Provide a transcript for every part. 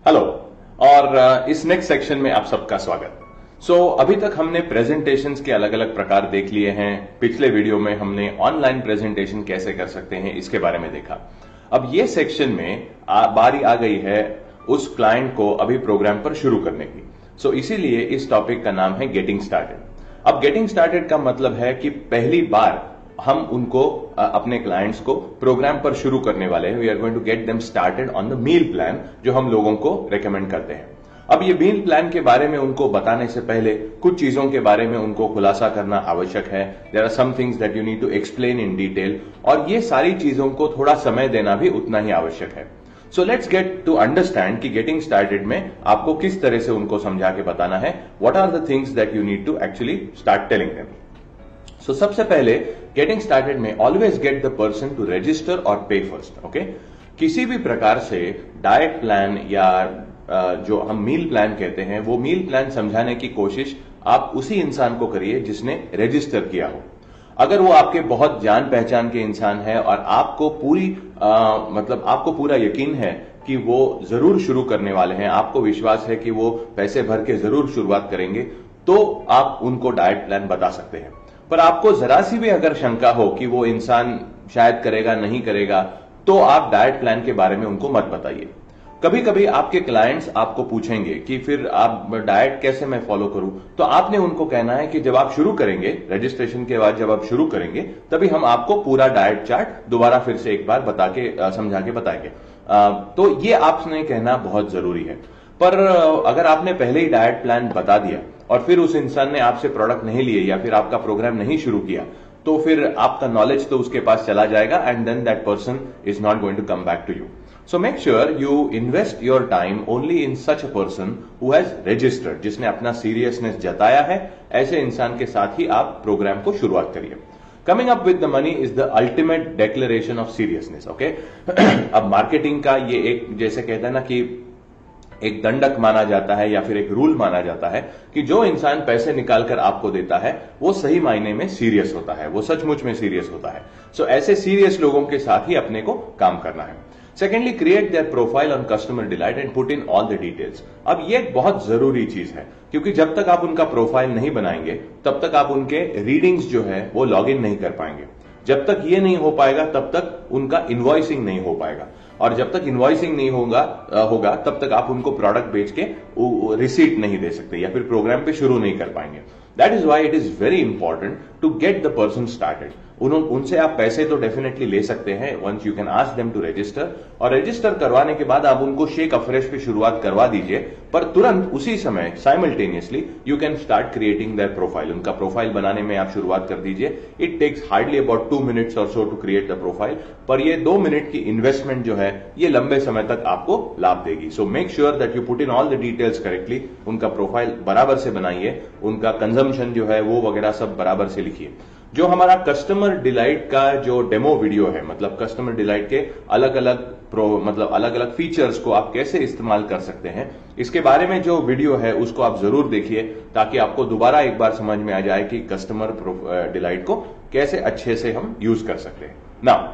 Hello. और इस next section में आप सबका स्वागत। अभी तक हमने प्रेजेंटेशंस के अलग अलग प्रकार देख लिए हैं। पिछले वीडियो में हमने ऑनलाइन प्रेजेंटेशन कैसे कर सकते हैं इसके बारे में देखा। अब ये सेक्शन में बारी आ गई है उस क्लाइंट को अभी प्रोग्राम पर शुरू करने की। इसीलिए इस टॉपिक का नाम है गेटिंग स्टार्टेड। अब गेटिंग स्टार्टेड का मतलब है कि पहली बार हम उनको अपने क्लाइंट्स को प्रोग्राम पर शुरू करने वाले हैं। We are going to get them started on the meal plan जो हम लोगों को रेकमेंड करते हैं। अब ये मील प्लान के बारे में उनको बताने से पहले कुछ चीजों के बारे में उनको खुलासा करना आवश्यक है। There are some things that you need to explain in detail, और ये सारी चीजों को थोड़ा समय देना भी उतना ही आवश्यक है। So let's get to understand कि गेटिंग स्टार्टेड में आपको किस तरह से उनको समझा के बताना है। What are the things that you need to actually start telling them. सबसे पहले गेटिंग स्टार्टेड में always get the person to register और पे फर्स्ट। ओके, किसी भी प्रकार से डाइट प्लान या जो हम मील प्लान कहते हैं वो मील प्लान समझाने की कोशिश आप उसी इंसान को करिए जिसने रजिस्टर किया हो। अगर वो आपके बहुत जान पहचान के इंसान है और आपको आपको पूरा यकीन है कि वो जरूर शुरू करने वाले हैं, आपको विश्वास है कि वो पैसे भर के जरूर शुरुआत करेंगे, तो आप उनको डाइट प्लान बता सकते हैं। पर आपको जरा सी भी अगर शंका हो कि वो इंसान शायद करेगा नहीं करेगा, तो आप डाइट प्लान के बारे में उनको मत बताइए। कभी कभी आपके क्लाइंट्स आपको पूछेंगे कि फिर आप डाइट कैसे मैं फॉलो करूं, तो आपने उनको कहना है कि जब आप शुरू करेंगे, रजिस्ट्रेशन के बाद जब आप शुरू करेंगे, तभी हम आपको पूरा डाइट चार्ट दोबारा फिर से एक बार समझा के बताएंगे। तो ये आपने कहना बहुत जरूरी है। पर अगर आपने पहले ही डाइट प्लान बता दिया और फिर उस इंसान ने आपसे प्रोडक्ट नहीं लिए या फिर आपका प्रोग्राम नहीं शुरू किया, तो फिर आपका नॉलेज तो उसके पास चला जाएगा and then that person is not going to come back to you. So make sure you invest your time only in such a person who has registered, जिसने अपना सीरियसनेस जताया है। ऐसे इंसान के साथ ही आप प्रोग्राम को शुरुआत करिए। Coming up with the money is the ultimate declaration of seriousness. Okay, अब मार्केटिंग का ये एक, जैसे कहते हैं ना कि एक दंडक माना जाता है या फिर एक रूल माना जाता है कि जो इंसान पैसे निकालकर आपको देता है वो सही मायने में सीरियस होता है, वो सचमुच में सीरियस होता है। ऐसे सीरियस लोगों के साथ ही अपने को काम करना है। Secondly, create their profile on customer delight and put in all the details. अब ये एक बहुत जरूरी चीज है, क्योंकि जब तक आप उनका प्रोफाइल नहीं बनाएंगे तब तक आप उनके रीडिंग्स जो है वो लॉग इन नहीं कर पाएंगे। जब तक ये नहीं हो पाएगा तब तक उनका इनवॉइसिंग नहीं हो पाएगा, और जब तक इनवॉइसिंग नहीं होगा तब तक आप उनको प्रोडक्ट बेच के रिसीट नहीं दे सकते या फिर प्रोग्राम पे शुरू नहीं कर पाएंगे। That is why it is very important to get the person started. उनसे आप पैसे तो डेफिनेटली ले सकते हैं once you can ask them to register, और रजिस्टर करवाने के बाद आप उनको शेक अफ्रेश पे शुरुआत करवा दीजिए। पर तुरंत उसी समय simultaneously you can start creating their profile. उनका प्रोफाइल बनाने में आप शुरुआत कर दीजिए। It takes hardly about 2 minutes और so to create the profile, पर ये 2 मिनट की इन्वेस्टमेंट जो है ये लंबे समय तक आपको लाभ देगी। सो make sure that you put in all the details correctly. उनका प्रोफाइल बराबर से बनाइए, उनका कंजम्पशन जो है वो वगैरह सब बराबर से लिखिए। जो हमारा कस्टमर डिलाइट का जो डेमो वीडियो है, मतलब कस्टमर डिलाइट के अलग अलग फीचर्स को आप कैसे इस्तेमाल कर सकते हैं, इसके बारे में जो वीडियो है उसको आप जरूर देखिए, ताकि आपको दोबारा एक बार समझ में आ जाए कि कस्टमर डिलाइट को कैसे अच्छे से हम यूज कर सकते हैं। Now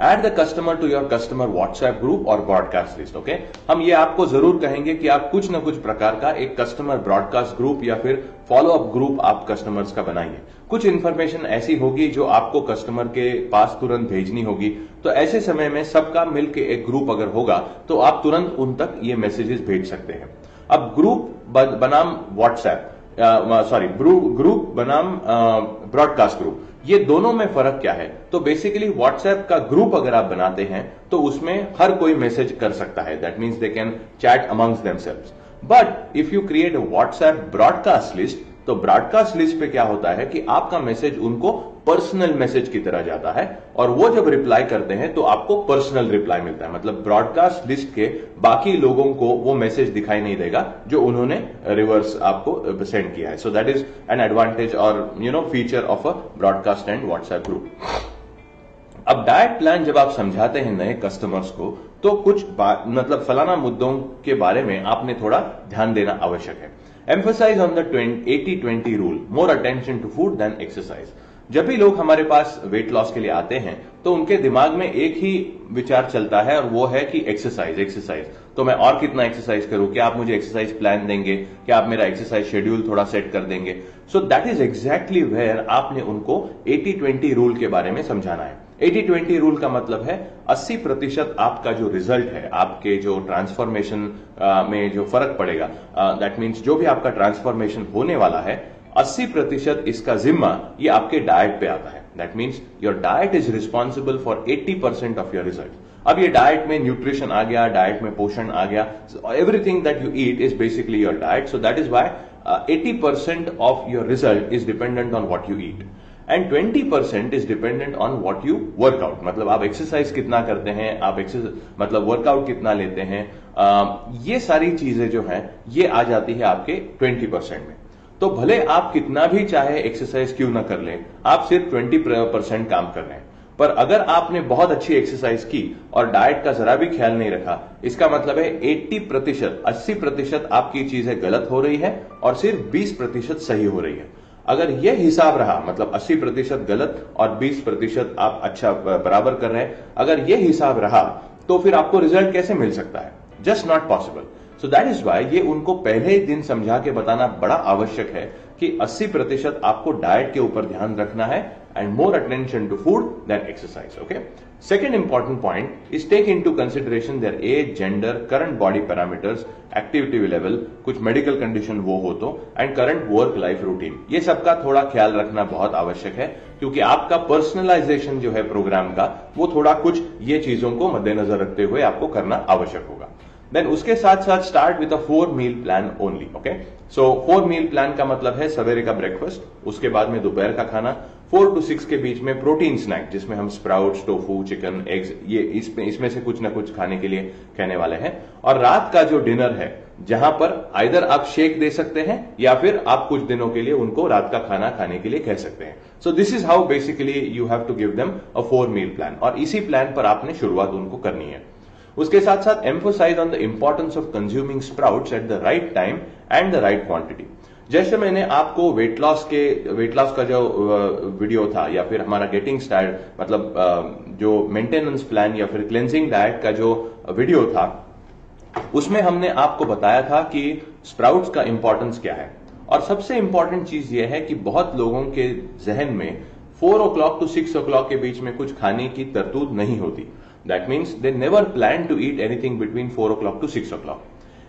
add the customer to your customer WhatsApp group और ब्रॉडकास्ट लिस्ट। ओके, हम ये आपको जरूर कहेंगे कि आप कुछ न कुछ प्रकार का एक कस्टमर ब्रॉडकास्ट ग्रुप या फिर फॉलो अप ग्रुप आप कस्टमर्स का बनाइए। कुछ इंफॉर्मेशन ऐसी होगी जो आपको कस्टमर के पास तुरंत भेजनी होगी, तो ऐसे समय में सबका मिलकर एक ग्रुप अगर होगा तो आप तुरंत उन तक ये मैसेजेस भेज सकते हैं। अब ग्रुप बनाम व्हाट्सएप, ग्रुप बनाम ब्रॉडकास्ट ग्रुप, ये दोनों में फर्क क्या है? तो बेसिकली व्हाट्सएप का ग्रुप अगर आप बनाते हैं तो उसमें हर कोई मैसेज कर सकता है, that means they can chat amongst themselves. But if you create a WhatsApp broadcast list, तो ब्रॉडकास्ट लिस्ट पे क्या होता है कि आपका मैसेज उनको पर्सनल मैसेज की तरह जाता है, और वो जब रिप्लाई करते हैं तो आपको पर्सनल रिप्लाई मिलता है। मतलब ब्रॉडकास्ट लिस्ट के बाकी लोगों को वो मैसेज दिखाई नहीं देगा जो उन्होंने रिवर्स आपको सेंड किया है। So that is an advantage or feature of a broadcast and WhatsApp group. अब डाइट प्लान जब आप समझाते हैं नए कस्टमर्स को, तो कुछ फलाना मुद्दों के बारे में आपने थोड़ा ध्यान देना आवश्यक है। Emphasize on the 80-20 rule, more attention to food than exercise। जब भी लोग हमारे पास वेट लॉस के लिए आते हैं तो उनके दिमाग में एक ही विचार चलता है और वो है कि एक्सरसाइज एक्सरसाइज। तो मैं और कितना एक्सरसाइज करूं, क्या आप मुझे एक्सरसाइज प्लान देंगे, क्या आप मेरा एक्सरसाइज शेड्यूल थोड़ा सेट कर देंगे। So that is exactly where आपने उनको 80-20 रूल के बारे में समझाना है। 80-20 रूल का मतलब है 80% आपका जो रिजल्ट है, आपके जो ट्रांसफॉर्मेशन में जो फर्क पड़ेगा, दैट मीन्स जो भी आपका ट्रांसफॉर्मेशन होने वाला है 80% इसका जिम्मा ये आपके डाइट पे आता है। That means your diet is responsible for 80% of your result. अब ये डाइट में न्यूट्रिशन आ गया, डाइट में पोषण आ गया, everything that you eat is basically your diet. So that is why 80% of your result is dependent on what you eat and 20% is dependent on what you work out. मतलब आप exercise कितना करते हैं, आप मतलब वर्कआउट कितना लेते हैं, ये सारी चीजें जो हैं ये आ जाती है आपके 20% में। तो भले आप कितना भी चाहे एक्सरसाइज क्यों ना कर लें, आप सिर्फ 20% काम कर रहे हैं। पर अगर आपने बहुत अच्छी एक्सरसाइज की और डाइट का जरा भी ख्याल नहीं रखा, इसका मतलब है 80% आपकी चीजें गलत हो रही है और सिर्फ 20% सही हो रही है। अगर यह हिसाब रहा, मतलब 80% गलत और 20% आप अच्छा बराबर कर रहे हैं, अगर यह हिसाब रहा तो फिर आपको रिजल्ट कैसे मिल सकता है? Just not possible. So that is why ये उनको पहले ही दिन समझा के बताना बड़ा आवश्यक है कि 80% आपको डाइट के ऊपर ध्यान रखना है and more attention to food then exercise. Okay, second important point is take into consideration their age, gender, current body parameters, activity level, कुछ मेडिकल कंडीशन वो हो तो, and current work life routine. ये सबका थोड़ा ख्याल रखना बहुत आवश्यक है क्योंकि आपका पर्सनलाइजेशन जो है प्रोग्राम का वो थोड़ा कुछ ये चीजों को मद्देनजर रखते हुए आपको करना आवश्यक होगा। देन उसके साथ साथ start with a 4 meal plan only. Okay, so 4 meal plan का मतलब है सवेरे का ब्रेकफास्ट, उसके बाद में दोपहर का खाना, 4 to 6 के बीच में प्रोटीन स्नैक जिसमें हम स्प्राउट्स, टोफू, चिकन, एग्स, ये इसमें से कुछ ना कुछ खाने के लिए कहने वाले हैं, और रात का जो डिनर है जहां पर आइदर आप शेक दे सकते हैं या फिर आप कुछ दिनों के लिए उनको रात का खाना खाने के लिए कह सकते हैं। So this is how basically you have to give them a 4 meal plan, और इसी प्लान पर आपने शुरुआत उनको करनी है। उसके साथ साथ emphasise on the importance of consuming sprouts at the right time and the right quantity. जैसे मैंने आपको वेट लॉस का जो वीडियो था या फिर हमारा गेटिंग स्टार्ट, मतलब जो मेंटेनेंस प्लान या फिर क्लेंजिंग डाइट का जो वीडियो था, उसमें हमने आपको बताया था कि स्प्राउट्स का इंपॉर्टेंस क्या है। और सबसे इंपॉर्टेंट चीज यह है कि बहुत लोगों के जहन में 4 o'clock to 6 o'clock के बीच में कुछ खाने की तरतूद नहीं होती। That means they never plan to eat anything between 4 o'clock to 6 o'clock.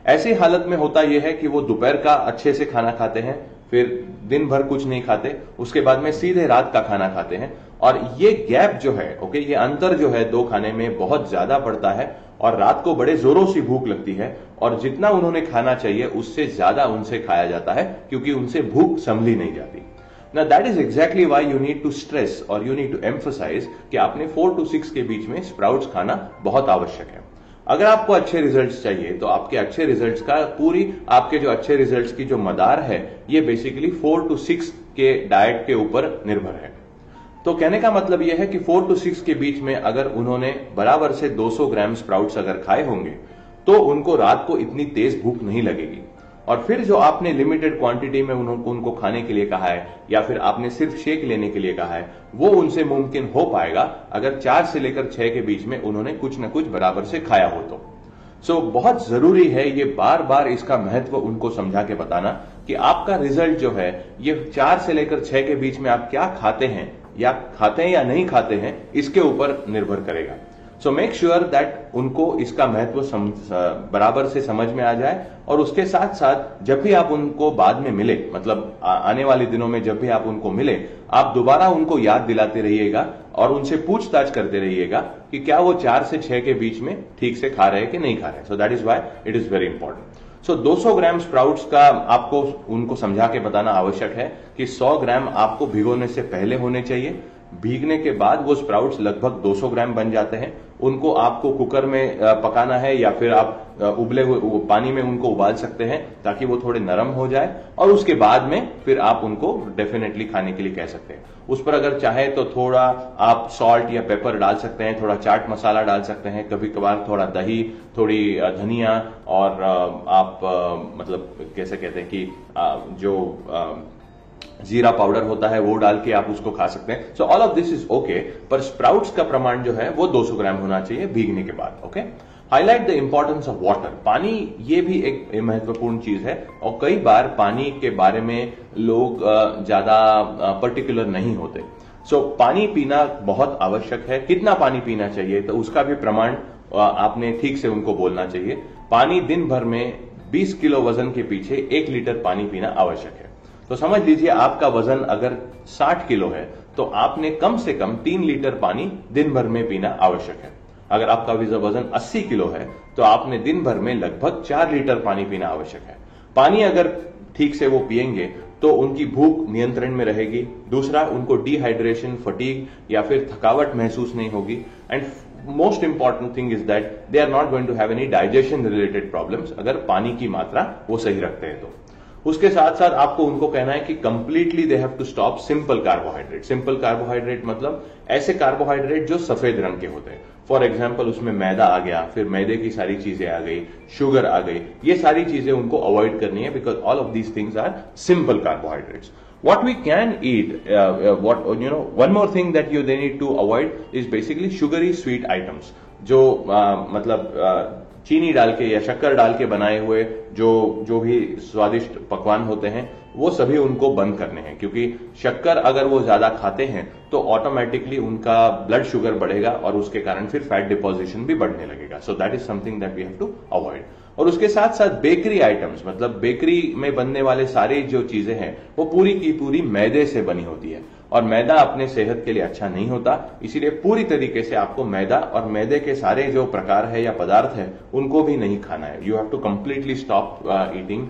ऐसी हालत में होता यह है कि वो दोपहर का अच्छे से खाना खाते हैं, फिर दिन भर कुछ नहीं खाते, उसके बाद में सीधे रात का खाना खाते हैं, और ये गैप जो है, ओके, ये अंतर जो है दो खाने में बहुत ज्यादा पड़ता है और रात को बड़े जोरों से भूख लगती है और जितना उन्होंने खाना चाहिए उससे ज्यादा उनसे खाया जाता है क्योंकि उनसे भूख संभली नहीं जाती। Now that is exactly why you need to stress or you need to emphasize कि आपने 4 to 6 के बीच में स्प्राउट्स खाना बहुत आवश्यक है। अगर आपको अच्छे रिजल्ट्स चाहिए तो आपके अच्छे रिजल्ट्स का आपके जो अच्छे रिजल्ट्स की जो मदार है ये बेसिकली 4 to 6 के डाइट के ऊपर निर्भर है। तो कहने का मतलब यह है कि 4 to 6 के बीच में अगर उन्होंने बराबर से 200 ग्राम स्प्राउट्स अगर खाए होंगे तो उनको रात को इतनी तेज भूख नहीं लगेगी। और फिर जो आपने लिमिटेड क्वांटिटी में उनको खाने के लिए कहा है या फिर आपने सिर्फ शेक लेने के लिए कहा है, वो उनसे मुमकिन हो पाएगा अगर 4 से लेकर 6 के बीच में उन्होंने कुछ न कुछ बराबर से खाया हो तो। सो बहुत जरूरी है ये बार बार इसका महत्व उनको समझा के बताना कि आपका रिजल्ट जो है ये 4 से लेकर 6 के बीच में आप क्या खाते हैं या नहीं खाते हैं इसके ऊपर निर्भर करेगा। सो मेक श्योर दैट उनको इसका महत्व बराबर से समझ में आ जाए, और उसके साथ साथ जब भी आप उनको बाद में मिले, मतलब आने वाले दिनों में जब भी आप उनको मिले, आप दोबारा उनको याद दिलाते रहिएगा और उनसे पूछताछ करते रहिएगा कि क्या वो 4 से 6 के बीच में ठीक से खा रहे हैं कि नहीं खा रहे। सो that is why it is very important. So 200 gram sprouts का आपको उनको समझा के बताना आवश्यक है कि 100 ग्राम आपको भिगोने से पहले होने चाहिए। भीगने के बाद वो स्प्राउट्स लगभग 200 ग्राम बन जाते हैं। उनको आपको कुकर में पकाना है या फिर आप उबले हुए पानी में उनको उबाल सकते हैं ताकि वो थोड़े नरम हो जाए, और उसके बाद में फिर आप उनको डेफिनेटली खाने के लिए कह सकते हैं। उस पर अगर चाहे तो थोड़ा आप सॉल्ट या पेपर डाल सकते हैं, थोड़ा चाट मसाला डाल सकते हैं, कभी कभार थोड़ा दही, थोड़ी धनिया, और आप मतलब कैसे कहते हैं कि जो जीरा पाउडर होता है वो डाल के आप उसको खा सकते हैं। So all of this is okay, पर स्प्राउट्स का प्रमाण जो है वो 200 ग्राम होना चाहिए भीगने के बाद। Okay, highlight the importance of water. पानी ये भी एक महत्वपूर्ण चीज है और कई बार पानी के बारे में लोग ज्यादा पर्टिकुलर नहीं होते। सो पानी पीना बहुत आवश्यक है। कितना पानी पीना चाहिए तो उसका भी प्रमाण आपने ठीक से उनको बोलना चाहिए। पानी दिन भर में 20 किलो वजन के पीछे 1 लीटर पानी पीना आवश्यक है। तो समझ लीजिए आपका वजन अगर 60 किलो है तो आपने कम से कम 3 लीटर पानी दिन भर में पीना आवश्यक है। अगर आपका वजन 80 किलो है तो आपने दिन भर में लगभग 4 लीटर पानी पीना आवश्यक है। पानी अगर ठीक से वो पिएंगे तो उनकी भूख नियंत्रण में रहेगी। दूसरा, उनको डिहाइड्रेशन, फटीग या फिर थकावट महसूस नहीं होगी। And most important thing is that they are not going to have any digestion related problems अगर पानी की मात्रा वो सही रखते हैं तो। उसके साथ साथ आपको उनको कहना है कि completely they have to stop simple carbohydrate. Simple carbohydrate मतलब ऐसे कार्बोहाइड्रेट जो सफेद रंग के होते हैं। फॉर एग्जाम्पल उसमें मैदा आ गया, फिर मैदे की सारी चीजें आ गई, शुगर आ गई, ये सारी चीजें उनको अवॉइड करनी है because all of these things are simple carbohydrates. What we can eat, one more thing that they need to avoid is basically sugary sweet items. जो मतलब चीनी डाल के या शक्कर डाल के बनाए हुए जो भी स्वादिष्ट पकवान होते हैं वो सभी उनको बंद करने हैं, क्योंकि शक्कर अगर वो ज्यादा खाते हैं तो ऑटोमेटिकली उनका ब्लड शुगर बढ़ेगा और उसके कारण फिर फैट डिपोजिशन भी बढ़ने लगेगा। So that is something that we have to avoid. और उसके साथ साथ बेकरी आइटम्स, मतलब बेकरी में बनने वाले सारे जो चीजें हैं वो पूरी की पूरी मैदे से बनी होती है और मैदा अपने सेहत के लिए अच्छा नहीं होता। इसीलिए पूरी तरीके से आपको मैदा और मैदे के सारे जो प्रकार है या पदार्थ है उनको भी नहीं खाना है। You have to completely stop eating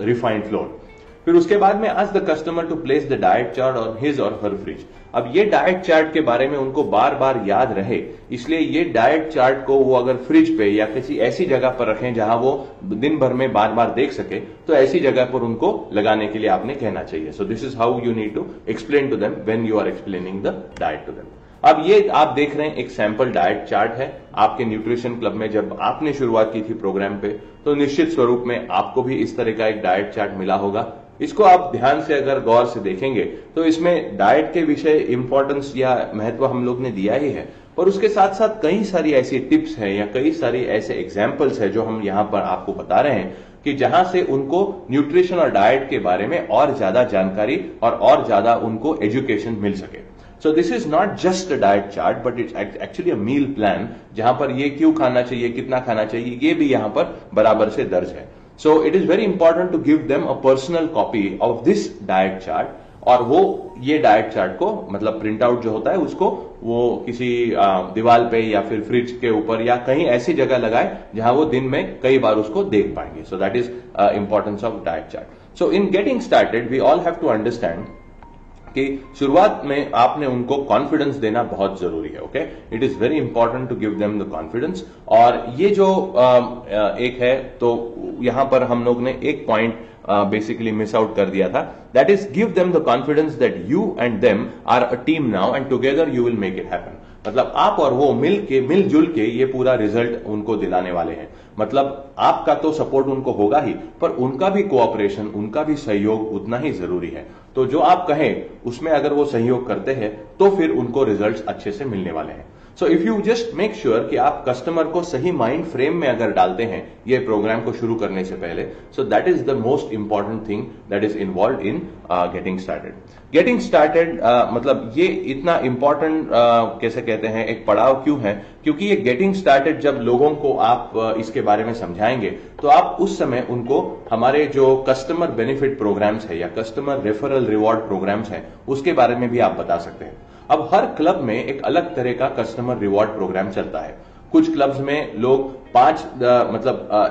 refined flour. फिर उसके बाद में ask the customer to place the diet chart on his or her fridge. अब ये डाइट चार्ट के बारे में उनको बार बार याद रहे, इसलिए ये डाइट चार्ट को वो अगर फ्रिज पे या किसी ऐसी जगह पर रखें जहां वो दिन भर में बार बार देख सके, तो ऐसी जगह पर उनको लगाने के लिए आपने कहना चाहिए। So this is how you need to explain to them when you are explaining the diet to them. अब ये आप देख रहे हैं एक सैंपल डाइट चार्ट है आपके न्यूट्रिशन क्लब में। जब आपने शुरुआत की थी प्रोग्राम पे तो निश्चित स्वरूप में आपको भी इस तरह का एक डाइट चार्ट मिला होगा। इसको आप ध्यान से अगर गौर से देखेंगे तो इसमें डाइट के विषय इंपॉर्टेंस या महत्व हम लोग ने दिया ही है, पर उसके साथ साथ कई सारी ऐसी टिप्स हैं या कई सारी ऐसे एग्जाम्पल्स है जो हम यहां पर आपको बता रहे हैं कि जहां से उनको न्यूट्रिशन और डाइट के बारे में और ज्यादा जानकारी और ज्यादा उनको एजुकेशन मिल सके। So this is not just a diet chart but it's actually a meal plan, जहां पर ये क्यों खाना चाहिए, कितना खाना चाहिए, ये भी यहां पर बराबर से दर्ज है। So it is very important to give them a personal copy of this diet chart, और वो ये डाइट चार्ट को मतलब प्रिंट आउट जो होता है उसको वो किसी दीवार पे या फिर फ्रिज के ऊपर या कहीं ऐसी जगह लगाए जहां वो दिन में कई बार उसको देख पाएंगे। So that is importance of diet chart. So in getting started we all have to understand कि शुरुआत में आपने उनको कॉन्फिडेंस देना बहुत जरूरी है। Okay, it is very important to give them the confidence. और ये जो एक है तो यहां पर हम लोग ने एक पॉइंट बेसिकली मिस आउट कर दिया था, that is give them the confidence that you and them are a team now and together you will make it happen. मतलब आप और वो मिलजुल के ये पूरा रिजल्ट उनको दिलाने वाले हैं। मतलब आपका तो सपोर्ट उनको होगा ही, पर उनका भी कोऑपरेशन, उनका भी सहयोग उतना ही जरूरी है। तो जो आप कहें उसमें अगर वो सहयोग करते हैं तो फिर उनको रिजल्ट्स अच्छे से मिलने वाले हैं। So if you just make sure कि आप कस्टमर को सही माइंड फ्रेम में अगर डालते हैं ये प्रोग्राम को शुरू करने से पहले, सो that is the most important thing that is involve in getting started. Getting started मतलब ये इतना इंपॉर्टेंट कैसे कहते हैं एक पड़ाव क्यों है, क्योंकि ये गेटिंग स्टार्टेड जब लोगों को आप इसके बारे में समझाएंगे तो आप उस समय उनको हमारे जो कस्टमर बेनिफिट प्रोग्राम्स है या कस्टमर रेफरल रिवॉर्ड प्रोग्राम्स है उसके बारे में भी आप बता सकते हैं। अब हर क्लब में एक अलग तरह का कस्टमर रिवॉर्ड प्रोग्राम चलता है। कुछ क्लब्स में लोग 5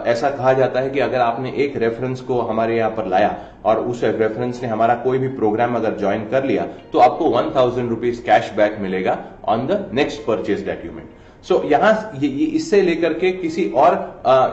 ऐसा कहा जाता है कि अगर आपने एक रेफरेंस को हमारे यहां पर लाया और उस रेफरेंस ने हमारा कोई भी प्रोग्राम अगर ज्वाइन कर लिया तो आपको 1000 रुपीज कैश बैक मिलेगा on the next purchase that you made. So यहां इससे लेकर के किसी और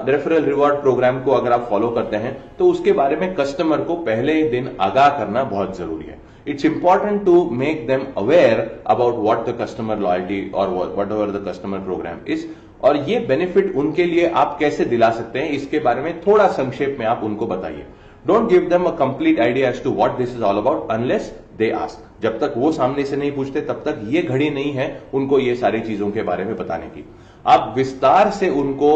रेफरल रिवॉर्ड प्रोग्राम को अगर आप फॉलो करते हैं तो उसके बारे में कस्टमर को पहले ही दिन आगाह करना बहुत जरूरी है। It's important to make them aware about what the customer loyalty or whatever the customer program is, और ये बेनिफिट उनके लिए आप कैसे दिला सकते हैं इसके बारे में थोड़ा संक्षेप में आप उनको बताइए। Don't give them a complete idea as to what this is all about unless they ask. जब तक वो सामने से नहीं पूछते तब तक ये घड़ी नहीं है उनको ये सारी चीजों के बारे में बताने की। आप विस्तार से उनको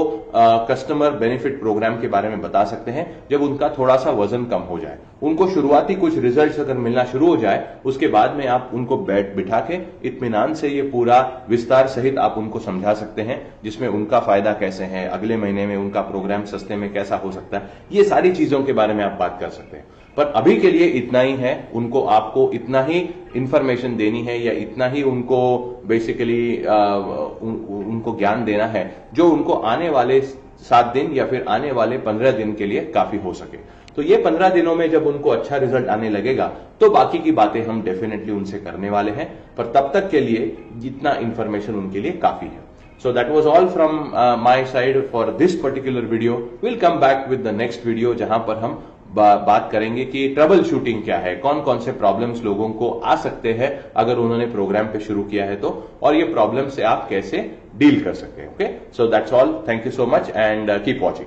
कस्टमर बेनिफिट प्रोग्राम के बारे में बता सकते हैं जब उनका थोड़ा सा वजन कम हो जाए। उनको शुरुआती कुछ रिजल्ट्स अगर मिलना शुरू हो जाए उसके बाद में आप उनको बिठा के इत्मीनान से ये पूरा विस्तार सहित आप उनको समझा सकते हैं, जिसमें उनका फायदा कैसे है, अगले महीने में उनका प्रोग्राम सस्ते में कैसा हो सकता है, ये सारी चीजों के बारे में आप बात कर सकते हैं। पर अभी के लिए इतना ही है, उनको आपको इतना ही इंफॉर्मेशन देनी है या इतना ही उनको बेसिकली उनको ज्ञान देना है जो उनको आने वाले 7 दिन या फिर आने वाले 15 दिन के लिए काफी हो सके। तो ये 15 दिनों में जब उनको अच्छा रिजल्ट आने लगेगा तो बाकी की बातें हम डेफिनेटली उनसे करने वाले हैं, पर तब तक के लिए जितना इंफॉर्मेशन उनके लिए काफी है। So that was all from my side for this particular video. We'll come back with the next video जहां पर हम बात करेंगे कि ट्रबल शूटिंग क्या है, कौन कौन से प्रॉब्लम्स लोगों को आ सकते हैं अगर उन्होंने प्रोग्राम पे शुरू किया है तो, और ये प्रॉब्लम से आप कैसे डील कर सकते हैं। Okay, so that's all, thank you so much and keep watching.